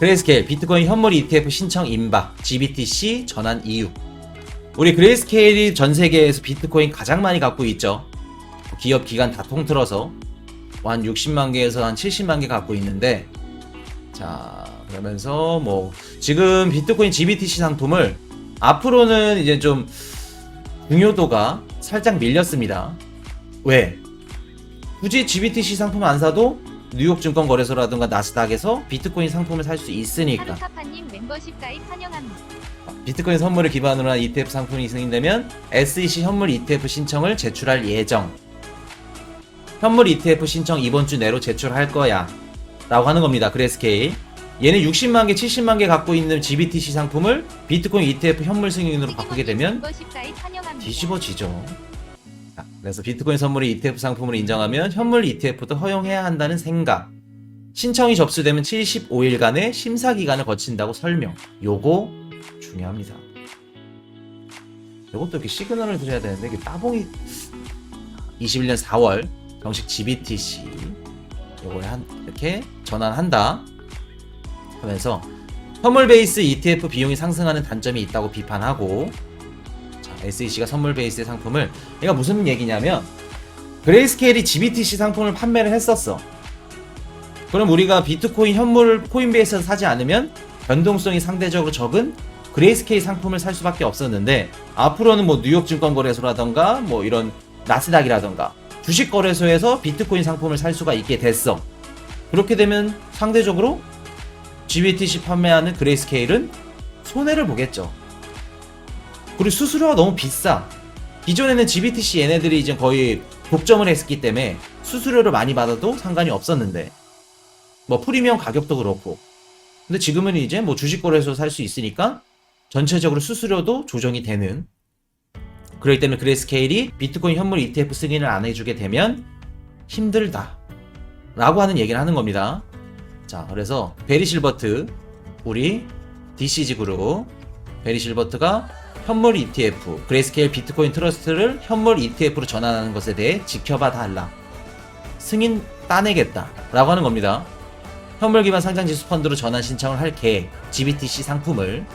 그레이스케일 비트코인 현물 ETF 신청 임박, GBTC 전환 이유. 우리 그레이스케일이 전 세계에서 비트코인 가장 많이 갖고 있죠. 기업 기관 다 통틀어서 한 60만 개에서 한 70만 개 갖고 있는데, 자 그러면서 뭐 지금 비트코인 GBTC 상품을 앞으로는 이제 좀 중요도가 살짝 밀렸습니다. 왜? 굳이 GBTC 상품 안 사도 뉴욕 증권거래소라든가 나스닥에서 비트코인 상품을 살 수 있으니까. 하루카파님 멤버십 가입 환영합니다. 비트코인 선물을 기반으로 한 ETF 상품이 승인되면 SEC 현물 ETF 신청을 제출할 예정. 현물 ETF 신청 이번 주 내로 제출할 거야 라고 하는 겁니다. 그레이스케일. 얘는 60만 개, 70만 개 갖고 있는 GBTC 상품을 비트코인 ETF 현물 승인으로 바꾸게 되면 멤버십 가입 환영합니다. 뒤집어지죠. 그래서 비트코인 선물을 ETF 상품으로 인정하면 현물 ETF도 허용해야 한다는 생각. 신청이 접수되면 75일간의 심사 기간을 거친다고 설명. 요거 중요합니다. 요것도 이렇게 시그널을 드려야 되는데 이게 따봉이 21년 4월 정식 GBTC 요걸 이렇게 전환한다 하면서 선물 베이스 ETF 비용이 상승하는 단점이 있다고 비판하고, SEC가 선물 베이스의 상품을, 얘가 무슨 얘기냐면 그레이스케일이 GBTC 상품을 판매를 했었어. 그럼 우리가 비트코인 현물을 코인베이스에서 사지 않으면 변동성이 상대적으로 적은 그레이스케일 상품을 살 수밖에 없었는데, 앞으로는 뭐 뉴욕 증권거래소라던가 뭐 이런 나스닥이라던가 주식거래소에서 비트코인 상품을 살 수가 있게 됐어. 그렇게 되면 상대적으로 GBTC 판매하는 그레이스케일은 손해를 보겠죠. 그리고 수수료가 너무 비싸. 기존에는 GBTC 얘네들이 이제 거의 독점을 했기 때문에 수수료를 많이 받아도 상관이 없었는데, 뭐 프리미엄 가격도 그렇고. 근데 지금은 이제 뭐 주식거래소 살 수 있으니까 전체적으로 수수료도 조정이 되는. 그럴 때는 그레이스케일이 비트코인 현물 ETF 승인을 안 해주게 되면 힘들다 라고 하는 얘기를 하는 겁니다. 자, 그래서 베리 실버트, 우리 DCG 그룹 베리 실버트가 현물 ETF, 그레이스케일 비트코인 트러스트를 현물 ETF로 전환하는 것에 대해 지켜봐 달라. 승인 따내겠다 라고 하는 겁니다. 현물 기반 상장지수 펀드로 전환 신청을 할 계획, GBTC 상품을.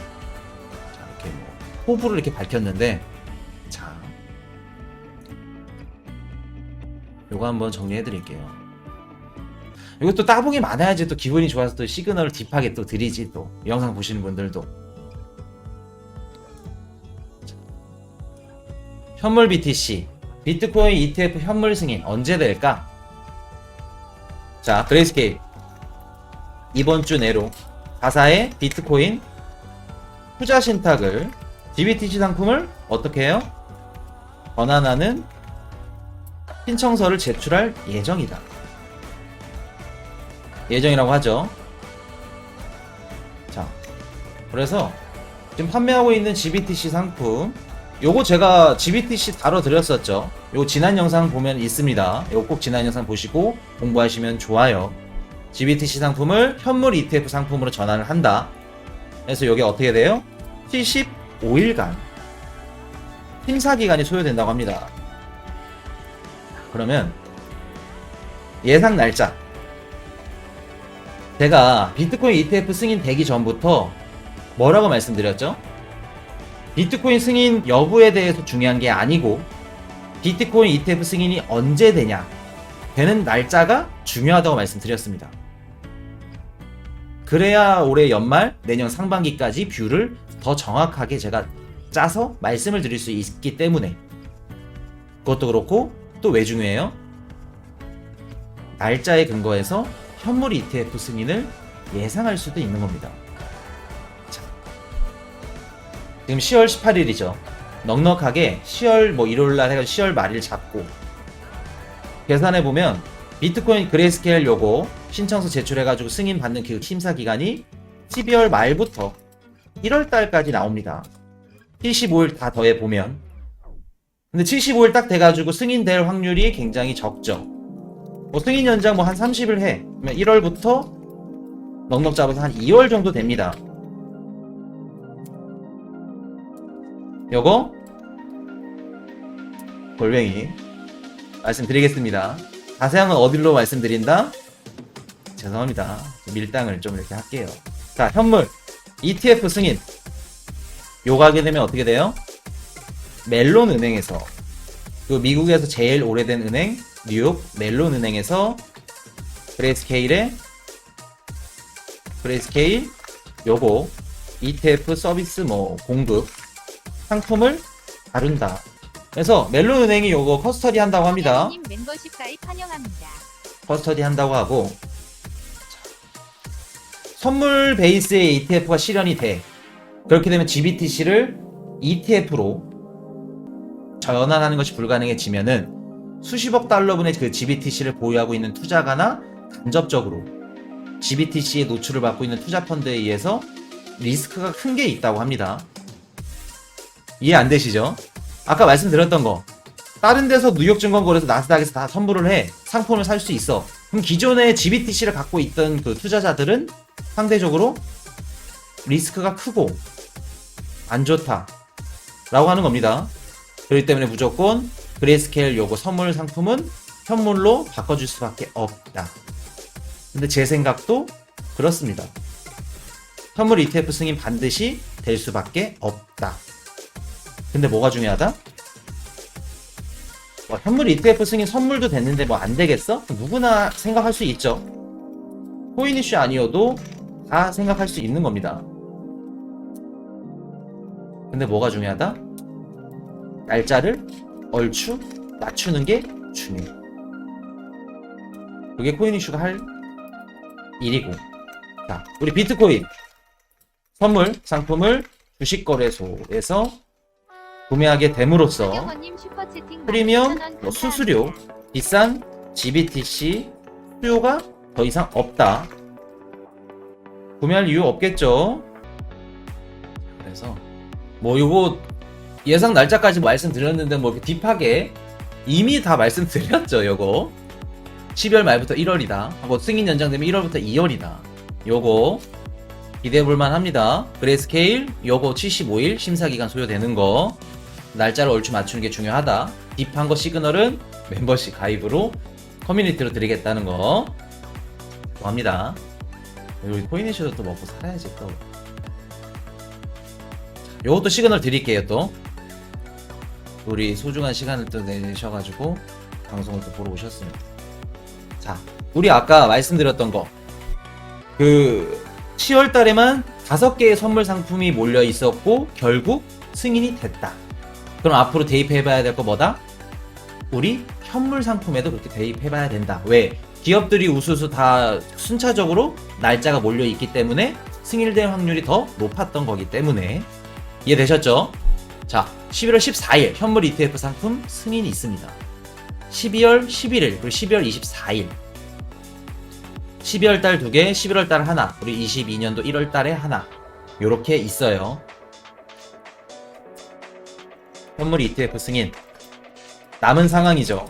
자, 이렇게 뭐 포부를 이렇게 밝혔는데, 자, 요거 한번 정리해 드릴게요. 이것도 따봉이 많아야지 또 기분이 좋아서 또 시그널을 딥하게 또 드리지. 또 영상 보시는 분들도 현물 BTC 비트코인 ETF 현물 승인 언제 될까? 자, 그레이스케일 이번 주 내로 가사의 비트코인 투자 신탁을 GBTC 상품을 어떻게 해요? 전환하는 신청서를 제출할 예정이다. 예정이라고 하죠. 자, 그래서 지금 판매하고 있는 GBTC 상품, 요거 제가 GBTC 다뤄드렸었죠. 요거 지난 영상 보면 있습니다. 요거 꼭 지난 영상 보시고 공부하시면 좋아요. GBTC 상품을 현물 ETF 상품으로 전환을 한다. 그래서 요게 어떻게 돼요? 75일간 심사기간이 소요된다고 합니다. 그러면 예상 날짜, 제가 비트코인 ETF 승인 되기 전부터 뭐라고 말씀드렸죠? 비트코인 승인 여부에 대해서 중요한 게 아니고 비트코인 ETF 승인이 언제 되는 날짜가 중요하다고 말씀드렸습니다. 그래야 올해 연말, 내년 상반기까지 뷰를 더 정확하게 제가 짜서 말씀을 드릴 수 있기 때문에. 그것도 그렇고 또 왜 중요해요? 날짜에 근거해서 현물 ETF 승인을 예상할 수도 있는 겁니다. 자, 지금 10월 18일이죠. 넉넉하게 10월 뭐 1월날 해가지고 10월 말일 잡고 계산해보면 비트코인 그레이스케일 요거 신청서 제출해가지고 승인 받는 그 심사 기간이 12월 말부터 1월 달까지 나옵니다. 75일 다 더해보면. 근데 75일 딱 돼가지고 승인될 확률이 굉장히 적죠. 뭐 승인 연장 뭐 한 30일 해. 그러면 1월부터 넉넉 잡아서 한 2월 정도 됩니다. 요거 골뱅이 말씀드리겠습니다. 자세한 건 어디로 말씀드린다? 죄송합니다. 밀당을 좀 이렇게 할게요. 자, 현물 ETF 승인 요거 하게 되면 어떻게 돼요? 멜론 은행에서 그 미국에서 제일 오래된 은행 뉴욕 멜론 은행에서 그레이스케일 요거 ETF 서비스 뭐 공급 상품을 다룬다. 그래서 멜론 은행이 요거 커스터디 한다고 합니다. 님 멤버십 가입 환영합니다. 커스터디 한다고 하고 선물 베이스의 ETF가 실현이 돼. 그렇게 되면 GBTC를 ETF로 전환하는 것이 불가능해지면은 수십억 달러분의 그 GBTC를 보유하고 있는 투자가나 간접적으로 GBTC에 노출을 받고 있는 투자 펀드에 의해서 리스크가 큰 게 있다고 합니다. 이해 안 되시죠? 아까 말씀드렸던 거 다른 데서 뉴욕증권거래소 나스닥에서 다 선물을 해 상품을 살 수 있어. 그럼 기존에 GBTC를 갖고 있던 그 투자자들은 상대적으로 리스크가 크고 안 좋다 라고 하는 겁니다. 그렇기 때문에 무조건 그레이스케일 요거 선물 상품은 현물로 바꿔줄 수밖에 없다. 근데 제 생각도 그렇습니다. 현물 ETF 승인 반드시 될 수밖에 없다. 근데 뭐가 중요하다? 현물 ETF 승인 선물도 됐는데 뭐 안 되겠어? 누구나 생각할 수 있죠. 코인 이슈 아니어도 다 생각할 수 있는 겁니다. 근데 뭐가 중요하다? 날짜를 얼추 맞추는 게 중요해. 그게 코인 이슈가 할 일이고. 자, 우리 비트코인 선물 상품을 주식거래소에서 구매하게 됨으로써 환영원님 슈퍼채팅 프리미엄, 10,000원 뭐 수수료, 비싼 GBTC 수요가 더 이상 없다. 구매할 이유 없겠죠. 그래서 뭐 이거 예상 날짜까지 말씀드렸는데 뭐 이렇게 딥하게 이미 다 말씀드렸죠. 요거 12월 말부터 1월이다 하고 승인 연장되면 1월부터 2월이다. 요거 기대해볼만 합니다. 그레이스케일 요거 75일 심사기간 소요되는 거 날짜를 얼추 맞추는 게 중요하다. 딥한 거 시그널은 멤버십 가입으로 커뮤니티로 드리겠다는 거 합니다. 우리 코인이슈도 또 먹고 살아야지 또. 요것도 시그널 드릴게요. 또 우리 소중한 시간을 또 내셔가지고 방송을 또 보러 오셨습니다. 자, 우리 아까 말씀드렸던 거 그 10월 달에만 5개의 선물 상품이 몰려 있었고 결국 승인이 됐다. 그럼 앞으로 대입해봐야 될 거 뭐다? 우리 현물 상품에도 그렇게 대입해봐야 된다. 왜? 기업들이 우수수 다 순차적으로 날짜가 몰려 있기 때문에 승인될 확률이 더 높았던 거기 때문에. 이해되셨죠? 자, 11월 14일 현물 ETF 상품 승인이 있습니다. 12월 11일 그리고 12월 24일 12월 달 2개, 11월 달 하나, 우리 22년도 1월 달에 하나 요렇게 있어요. 현물 ETF 승인 남은 상황이죠.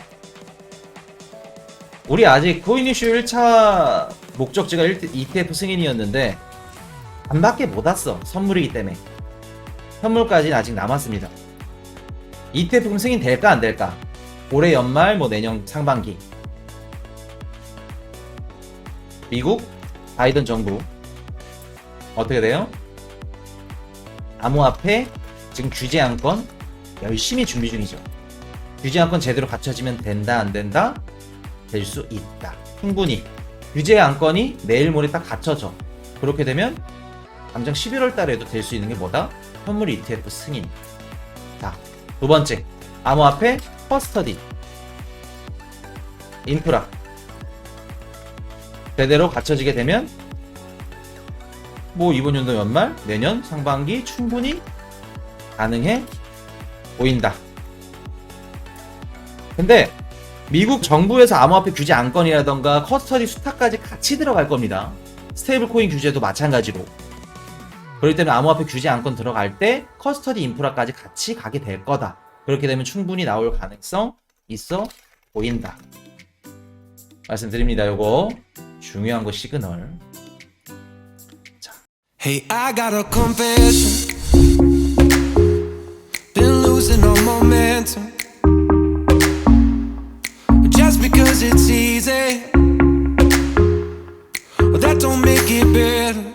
우리 아직 코인 이슈 1차 목적지가 ETF 승인이었는데 반밖에 못 왔어. 선물이기 때문에. 현물까지는 아직 남았습니다. ETF 승인 될까 안 될까? 올해 연말 뭐 내년 상반기. 미국 바이든 정부 어떻게 돼요? 암호화폐 지금 규제 안건 열심히 준비 중이죠. 규제 안건 제대로 갖춰지면 된다 안 된다? 될 수 있다. 충분히 규제 안건이 내일 모레 딱 갖춰져. 그렇게 되면 당장 11월 달에도 될 수 있는 게 뭐다? 현물 ETF 승인. 자, 두 번째 암호화폐 커스터디 인프라 제대로 갖춰지게 되면 뭐 이번 연도 연말 내년 상반기 충분히 가능해 보인다. 근데 미국 정부에서 암호화폐 규제 안건이라던가 커스터디 수탁까지 같이 들어갈 겁니다. 스테이블 코인 규제도 마찬가지로. 그렇기 때문에 암호화폐 규제 안건 들어갈 때 커스터디 인프라까지 같이 가게 될 거다. 그렇게 되면 충분히 나올 가능성 있어 보인다. 말씀드립니다. 요거 중요한 거 시그널. 자. Hey, I got a confession. Been losing all momentum. Just because it's easy, well, that don't make it better.